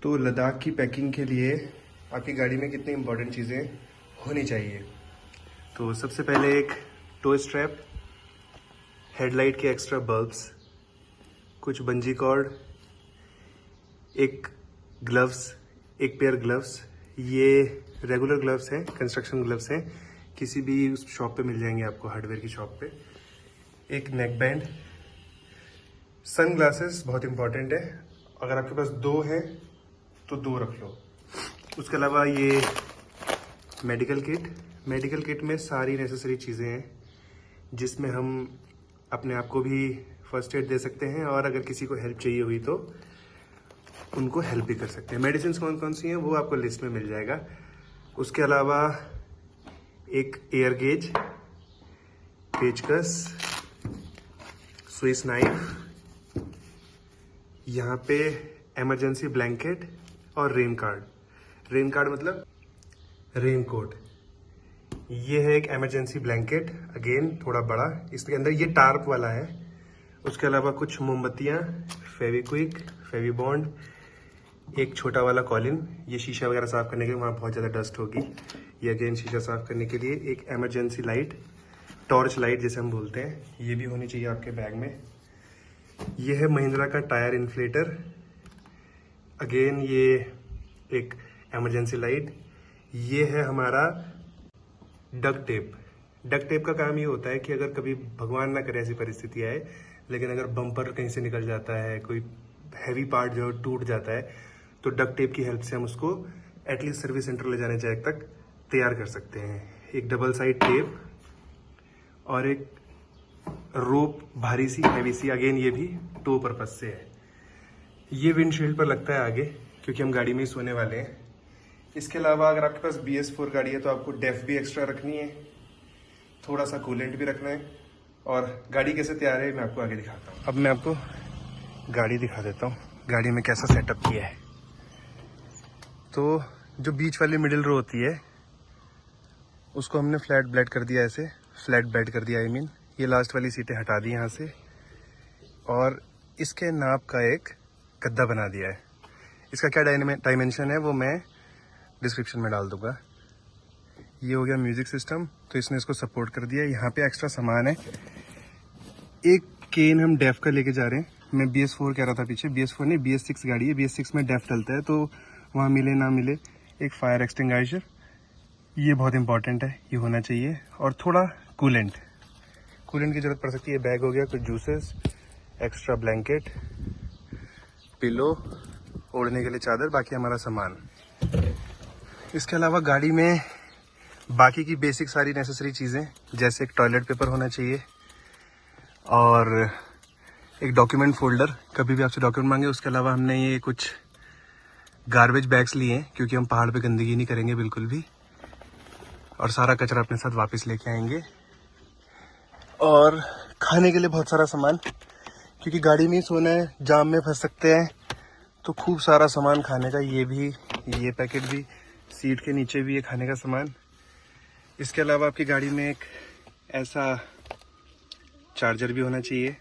तो लद्दाख की पैकिंग के लिए आपकी गाड़ी में कितनी इंपॉर्टेंट चीज़ें होनी चाहिए। तो सबसे पहले एक टो स्ट्रैप, हेडलाइट के एक्स्ट्रा बल्ब्स, कुछ बंजी कॉर्ड, एक ग्लव्स, एक पेयर ग्लव्स। ये रेगुलर ग्लव्स हैं, कंस्ट्रक्शन ग्लव्स हैं, किसी भी उस शॉप पे मिल जाएंगे आपको, हार्डवेयर की शॉप पे। एक नेक बैंड, सन ग्लासेस बहुत इंपॉर्टेंट है, अगर आपके पास 2 है तो 2 रख लो। उसके अलावा ये मेडिकल किट में सारी नेसेसरी चीज़ें हैं जिसमें हम अपने आप को भी फर्स्ट एड दे सकते हैं और अगर किसी को हेल्प चाहिए हुई तो उनको हेल्प भी कर सकते हैं। मेडिसिन कौन कौन सी हैं वो आपको लिस्ट में मिल जाएगा। उसके अलावा एक एयर गेज, पेचकस, स्विस नाइफ, यहाँ पे इमरजेंसी ब्लैंकेट और रेन कार्ड मतलब रेन कोट। ये है एक इमरजेंसी ब्लैंकेट, अगेन थोड़ा बड़ा, इसके अंदर ये टार्प वाला है। उसके अलावा कुछ मोमबत्तियाँ, फेविक्विक, फेविबॉन्ड, एक छोटा वाला कॉलिन, ये शीशा वगैरह साफ करने के लिए, वहाँ बहुत ज़्यादा डस्ट होगी, ये अगेन शीशा साफ करने के लिए। एक इमरजेंसी लाइट, टॉर्च लाइट जिसे हम बोलते हैं, ये भी होनी चाहिए आपके बैग में। ये है महिंद्रा का टायर इन्फ्लेटर, अगेन ये एक इमरजेंसी लाइट। ये है हमारा डक्ट टेप का काम ये होता है कि अगर कभी भगवान ना करे ऐसी परिस्थिति आए, लेकिन अगर बम्पर कहीं से निकल जाता है, कोई हैवी पार्ट जो टूट जाता है, तो डक्ट टेप की हेल्प से हम उसको एटलीस्ट सर्विस सेंटर ले जाने जाए तक तैयार कर सकते हैं। एक डबल साइड टेप और एक रोप भारी सी, हैवी सी, अगेन ये भी टो पर्पज से है। ये विंडशील्ड पर लगता है आगे, क्योंकि हम गाड़ी में ही सोने वाले हैं। इसके अलावा अगर आपके पास BS4 गाड़ी है तो आपको डेफ भी एक्स्ट्रा रखनी है, थोड़ा सा कूलेंट भी रखना है। और गाड़ी कैसे तैयार है मैं आपको आगे दिखाता हूँ। अब मैं आपको गाड़ी दिखा देता हूँ, गाड़ी में कैसा सेटअप किया है। तो जो बीच वाली मिडिल रो होती है उसको हमने फ्लैट बेड कर दिया, ऐसे फ्लैट बेड कर दिया, ये लास्ट वाली सीटें हटा दी यहाँ से, और इसके नाप का एक गद्दा बना दिया है। इसका क्या डायमेंशन है वो मैं डिस्क्रिप्शन में डाल दूंगा। ये हो गया म्यूजिक सिस्टम, तो इसने इसको सपोर्ट कर दिया। यहाँ पे एक्स्ट्रा सामान है, एक केन हम डेफ का लेके जा रहे हैं। मैं BS4 कह रहा था पीछे, BS4 नहीं, BS6 गाड़ी है। BS6 में डेफ डलता है, तो वहाँ मिले ना मिले एक फायर एक्सटिंग्विशर, ये बहुत इंपॉर्टेंट है, ये होना चाहिए। और थोड़ा कूलेंट की ज़रूरत पड़ सकती है। बैग हो गया, कुछ जूसेस, एक्स्ट्रा ब्लैंकेट, पिलो, ओढ़ने के लिए चादर, बाकी हमारा सामान। इसके अलावा गाड़ी में बाकी की बेसिक सारी नेसेसरी चीज़ें, जैसे एक टॉयलेट पेपर होना चाहिए और एक डॉक्यूमेंट फोल्डर, कभी भी आपसे डॉक्यूमेंट मांगे। उसके अलावा हमने ये कुछ गार्बेज बैग्स लिए हैं, क्योंकि हम पहाड़ पे गंदगी नहीं करेंगे बिल्कुल भी, और सारा कचरा अपने साथ वापस लेके आएंगे। और खाने के लिए बहुत सारा सामान, क्योंकि गाड़ी में ही सोना है, जाम में फंस सकते हैं, तो खूब सारा सामान खाने का। ये पैकेट भी, सीट के नीचे भी ये खाने का सामान। इसके अलावा आपकी गाड़ी में एक ऐसा चार्जर भी होना चाहिए,